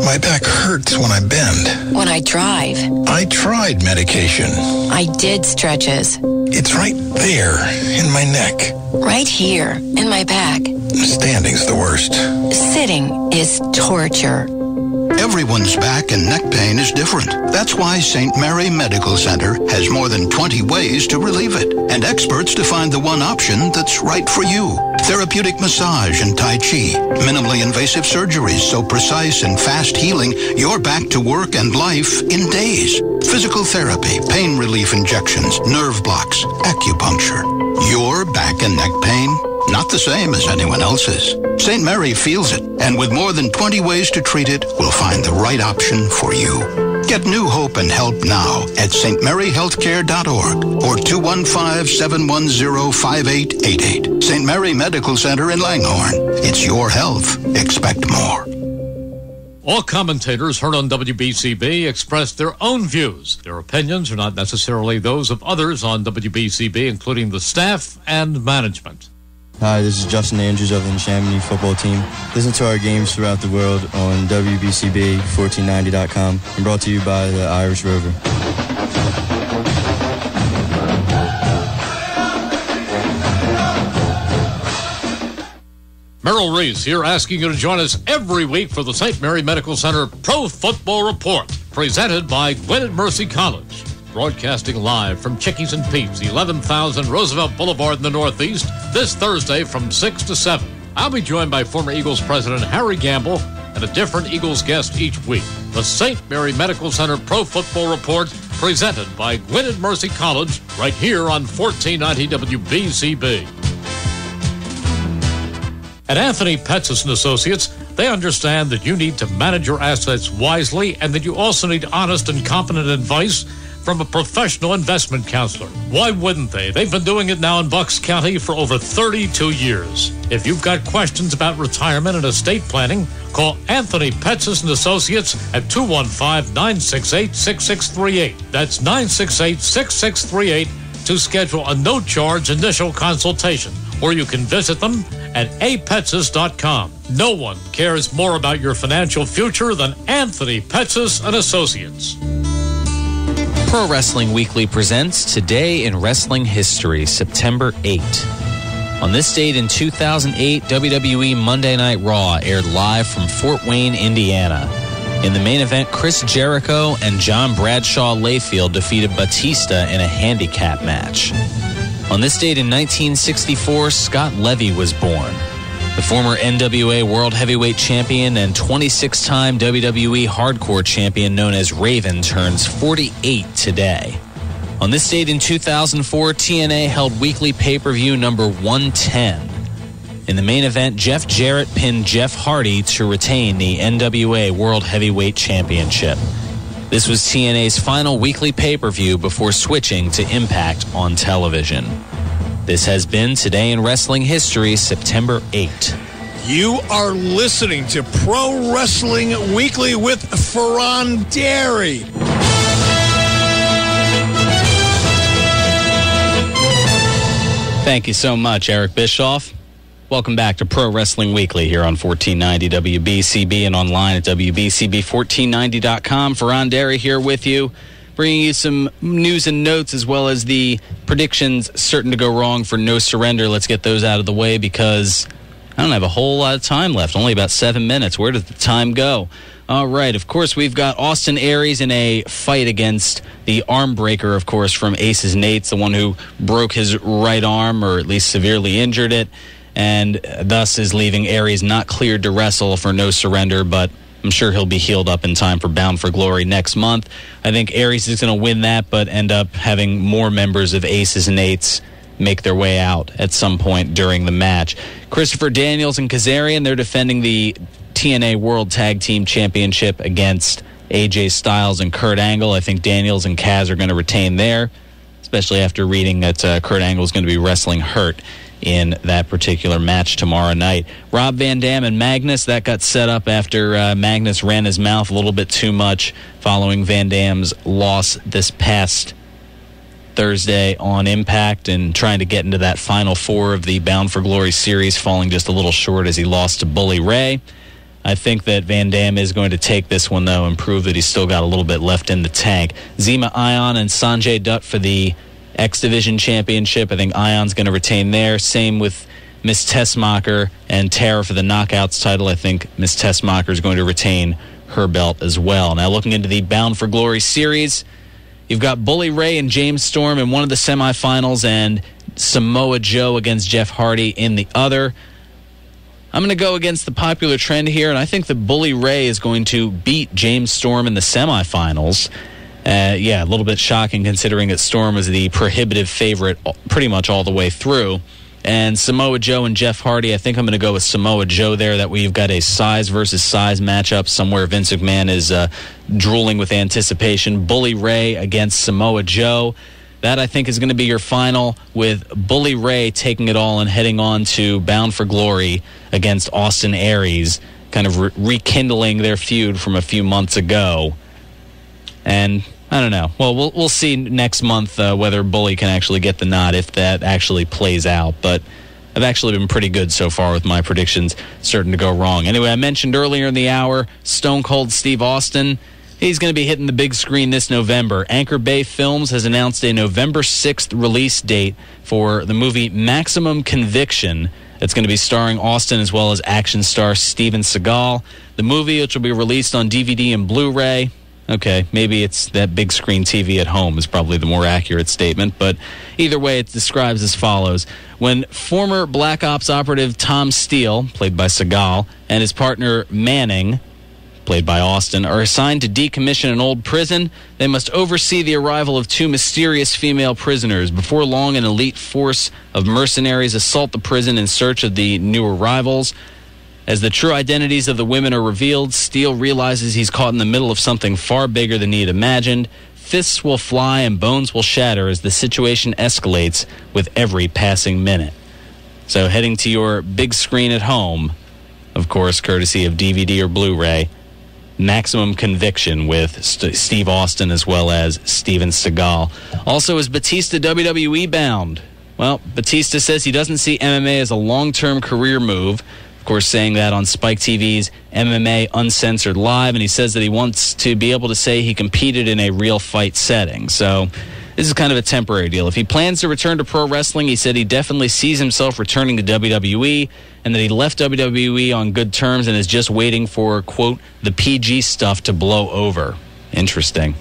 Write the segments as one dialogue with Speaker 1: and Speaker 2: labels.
Speaker 1: My back hurts when I bend.
Speaker 2: When I drive.
Speaker 1: I tried medication.
Speaker 2: I did stretches.
Speaker 1: It's right there in my neck.
Speaker 2: Right here in my back.
Speaker 1: Standing's the worst.
Speaker 2: Sitting is torture.
Speaker 3: Everyone's back and neck pain is different. That's why St. Mary Medical Center has more than 20 ways to relieve it, and experts to find the one option that's right for you. Therapeutic massage and Tai Chi, minimally invasive surgeries so precise and fast healing, you're back to work and life in days. Physical therapy, pain relief injections, nerve blocks, acupuncture. Your back and neck pain? Not the same as anyone else's. St. Mary feels it, and with more than 20 ways to treat it, we'll find the right option for you. Get new hope and help now at stmaryhealthcare.org or 215-710-5888. St. Mary Medical Center in Langhorne. It's your health. Expect more.
Speaker 4: All commentators heard on WBCB express their own views. Their opinions are not necessarily those of others on WBCB, including the staff and management.
Speaker 5: Hi, this is Justin Andrews of the Chamonix football team. Listen to our games throughout the world on WBCB1490.com and brought to you by the Irish Rover.
Speaker 4: Merrill Reese here, asking you to join us every week for the St. Mary Medical Center Pro Football Report, presented by Gwinnett Mercy College. Broadcasting live from Chickies and Pete's, 11,000 Roosevelt Boulevard in the Northeast, this Thursday from 6 to 7. I'll be joined by former Eagles president Harry Gamble and a different Eagles guest each week. The St. Mary Medical Center Pro Football Report, presented by Gwinnett Mercy College, right here on 1490 WBCB. At Anthony Petsis & Associates, they understand that you need to manage your assets wisely and that you also need honest and competent advice from a professional investment counselor. Why wouldn't they? They've been doing it now in Bucks County for over 32 years. If you've got questions about retirement and estate planning, call Anthony Petsis & Associates at 215-968-6638. That's 968-6638 to schedule a no-charge initial consultation. Or you can visit them at apetsis.com. No one cares more about your financial future than Anthony Petsis & Associates.
Speaker 6: Pro Wrestling Weekly presents Today in Wrestling History, September 8. On this date in 2008, WWE Monday Night Raw aired live from Fort Wayne, Indiana. In the main event, Chris Jericho and John Bradshaw Layfield defeated Batista in a handicap match. On this date in 1964, Scott Levy was born. The former NWA World Heavyweight Champion and 26-time WWE Hardcore Champion known as Raven turns 48 today. On this date in 2004, TNA held weekly pay-per-view number 110. In the main event, Jeff Jarrett pinned Jeff Hardy to retain the NWA World Heavyweight Championship. This was TNA's final weekly pay-per-view before switching to Impact on television. This has been Today in Wrestling History, September 8.
Speaker 7: You are listening to Pro Wrestling Weekly with Fearon Dairy.
Speaker 6: Thank you so much, Eric Bischoff. Welcome back to Pro Wrestling Weekly here on 1490 WBCB and online at WBCB1490.com. Fearon Dairy here with you, bringing you some news and notes as well as the predictions certain to go wrong for No Surrender. Let's get those out of the way because I don't have a whole lot of time left, only about 7 minutes. Where did the time go? All right, of course, we've got Austin Aries in a fight against the arm breaker, of course, from Aces Nate's, the one who broke his right arm or at least severely injured it, and thus is leaving Aries not cleared to wrestle for No Surrender, but I'm sure he'll be healed up in time for Bound for Glory next month. I think Aries is going to win that, but end up having more members of Aces and Eights make their way out at some point during the match. Christopher Daniels and Kazarian, they're defending the TNA World Tag Team Championship against AJ Styles and Kurt Angle. I think Daniels and Kaz are going to retain there, especially after reading that Kurt Angle is going to be wrestling hurt in that particular match tomorrow night. Rob Van Dam and Magnus, that got set up after Magnus ran his mouth a little bit too much following Van Dam's loss this past Thursday on Impact and trying to get into that Final Four of the Bound for Glory series, falling just a little short as he lost to Bully Ray. I think that Van Dam is going to take this one, though, and prove that he's still got a little bit left in the tank. Zema Ion and Sanjay Dutt for the X Division Championship. I think Ion's going to retain there. Same with Miss Tessmacher and Tara for the Knockouts title. I think Miss Tessmacher is going to retain her belt as well. Now, looking into the Bound for Glory series, you've got Bully Ray and James Storm in one of the semifinals and Samoa Joe against Jeff Hardy in the other. I'm going to go against the popular trend here, and I think that Bully Ray is going to beat James Storm in the semifinals. A little bit shocking considering that Storm was the prohibitive favorite pretty much all the way through. And Samoa Joe and Jeff Hardy, I think I'm going to go with Samoa Joe there. That way you've got a size versus size matchup somewhere Vince McMahon is drooling with anticipation. Bully Ray against Samoa Joe. That, I think, is going to be your final, with Bully Ray taking it all and heading on to Bound for Glory against Austin Aries, kind of rekindling their feud from a few months ago. And I don't know. Well, we'll see next month whether Bully can actually get the nod, if that actually plays out. But I've actually been pretty good so far with my predictions, certain to go wrong. Anyway, I mentioned earlier in the hour, Stone Cold Steve Austin. He's going to be hitting the big screen this November. Anchor Bay Films has announced a November 6th release date for the movie Maximum Conviction. That's going to be starring Austin as well as action star Steven Seagal. The movie, which will be released on DVD and Blu-ray. Okay, maybe it's that big screen TV at home is probably the more accurate statement, but either way, it describes as follows. When former Black Ops operative Tom Steele, played by Seagal, and his partner Manning, played by Austin, are assigned to decommission an old prison, they must oversee the arrival of two mysterious female prisoners. Before long, an elite force of mercenaries assault the prison in search of the new arrivals. As the true identities of the women are revealed, Steele realizes he's caught in the middle of something far bigger than he had imagined. Fists will fly and bones will shatter as the situation escalates with every passing minute. So heading to your big screen at home, of course, courtesy of DVD or Blu-ray, Maximum Conviction with Steve Austin as well as Steven Seagal. Also, is Batista WWE bound? Well, Batista says he doesn't see MMA as a long-term career move. Of course, saying that on Spike TV's MMA Uncensored Live, and he says that he wants to be able to say he competed in a real fight setting. So this is kind of a temporary deal. If he plans to return to pro wrestling, he said he definitely sees himself returning to WWE, and that he left WWE on good terms and is just waiting for, quote, the PG stuff to blow over. Interesting.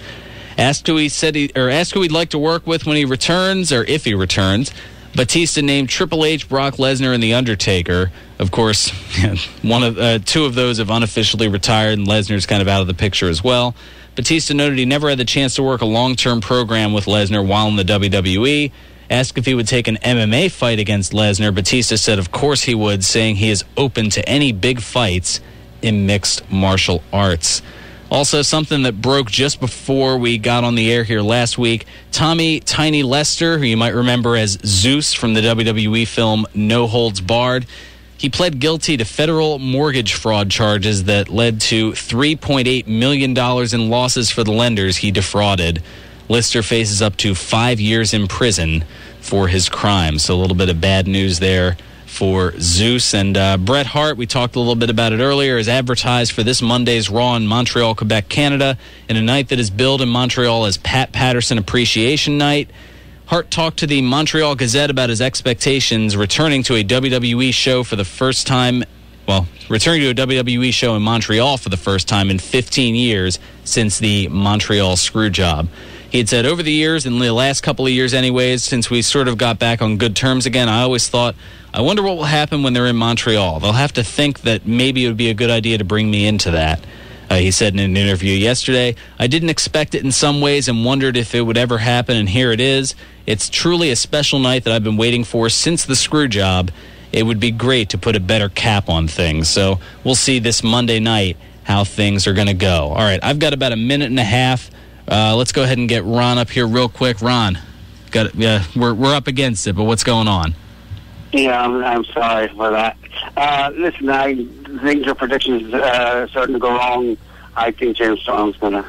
Speaker 6: Asked who he'd like to work with when he returns, or if he returns, Batista named Triple H, Brock Lesnar, and The Undertaker. Of course, two of those have unofficially retired, and Lesnar's kind of out of the picture as well. Batista noted he never had the chance to work a long-term program with Lesnar while in the WWE. Asked if he would take an MMA fight against Lesnar, Batista said of course he would, saying he is open to any big fights in mixed martial arts. Also, something that broke just before we got on the air here last week, Tommy Tiny Lester, who you might remember as Zeus from the WWE film No Holds Barred, he pled guilty to federal mortgage fraud charges that led to $3.8 million in losses for the lenders he defrauded. Lister faces up to 5 years in prison for his crime. So a little bit of bad news there for Zeus. And Bret Hart, we talked a little bit about it earlier, is advertised for this Monday's Raw in Montreal, Quebec, Canada, in a night that is billed in Montreal as Pat Patterson Appreciation Night. Hart talked to the Montreal Gazette about his expectations returning to a WWE show for the first time, returning to a WWE show in Montreal for the first time in 15 years since the Montreal Screwjob. He had said, over the years, in the last couple of years anyways, since we sort of got back on good terms again, I always thought, I wonder what will happen when they're in Montreal. They'll have to think that maybe it would be a good idea to bring me into that. He said in an interview yesterday, I didn't expect it in some ways and wondered if it would ever happen, and here it is. It's truly a special night that I've been waiting for since the Screwjob. It would be great to put a better cap on things. So we'll see this Monday night how things are going to go. All right, I've got about a minute and a half. Let's go ahead and get Ron up here real quick. Ron, we're up against it, but what's going on?
Speaker 8: Yeah, I'm sorry for that. Listen, I think your predictions are starting to go wrong. I think James Storm's going to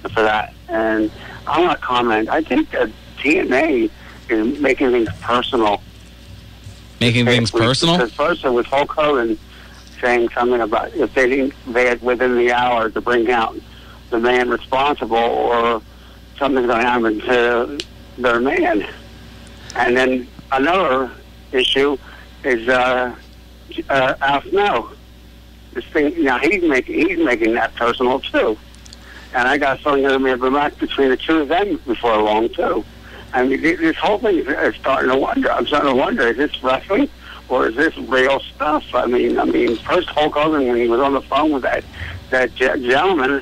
Speaker 8: for that. And I want to comment. I think that TNA is making things personal.
Speaker 6: Making things personal?
Speaker 8: Because first, with Hulk Hogan saying something about if they had within the hour to bring out the man responsible, or something's going to happen to their man. And then another issue is Al Snow. This thing, he's making that personal too. And I got something going to be a match between the two of them before long too. I mean, this whole thing is starting to wonder. I'm starting to wonder: is this wrestling or is this real stuff? I mean, first Hulk Hogan, when he was on the phone with that gentleman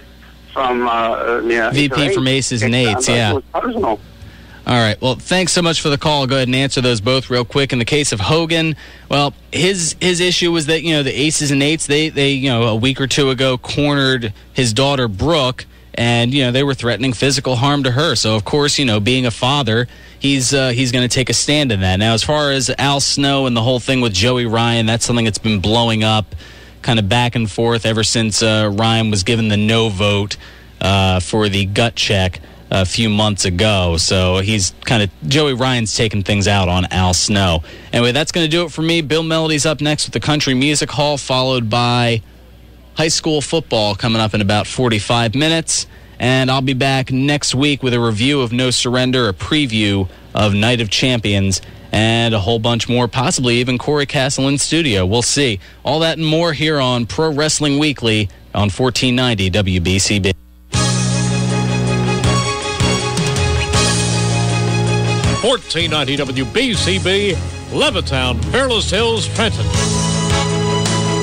Speaker 8: from
Speaker 6: VP from Aces and Eights, yeah.
Speaker 8: It was personal.
Speaker 6: All right. Well, thanks so much for the call. I'll go ahead and answer those both real quick. In the case of Hogan, well, his issue was that, the Aces and Eights, they a week or two ago cornered his daughter Brooke, and they were threatening physical harm to her. So of course, being a father, he's going to take a stand in that. Now, as far as Al Snow and the whole thing with Joey Ryan, that's something that's been blowing up kind of back and forth ever since Ryan was given the no vote for the gut check a few months ago. So Joey Ryan's taking things out on Al Snow. Anyway, that's going to do it for me. Bill Melody's up next with the Country Music Hall, followed by high school football coming up in about 45 minutes. And I'll be back next week with a review of No Surrender, a preview of Night of Champions, and a whole bunch more, possibly even Cory Kastle in studio. We'll see. All that and more here on Pro Wrestling Weekly on 1490 WBCB.
Speaker 4: 1490 WBCB, Levittown, Fairless Hills, Trenton.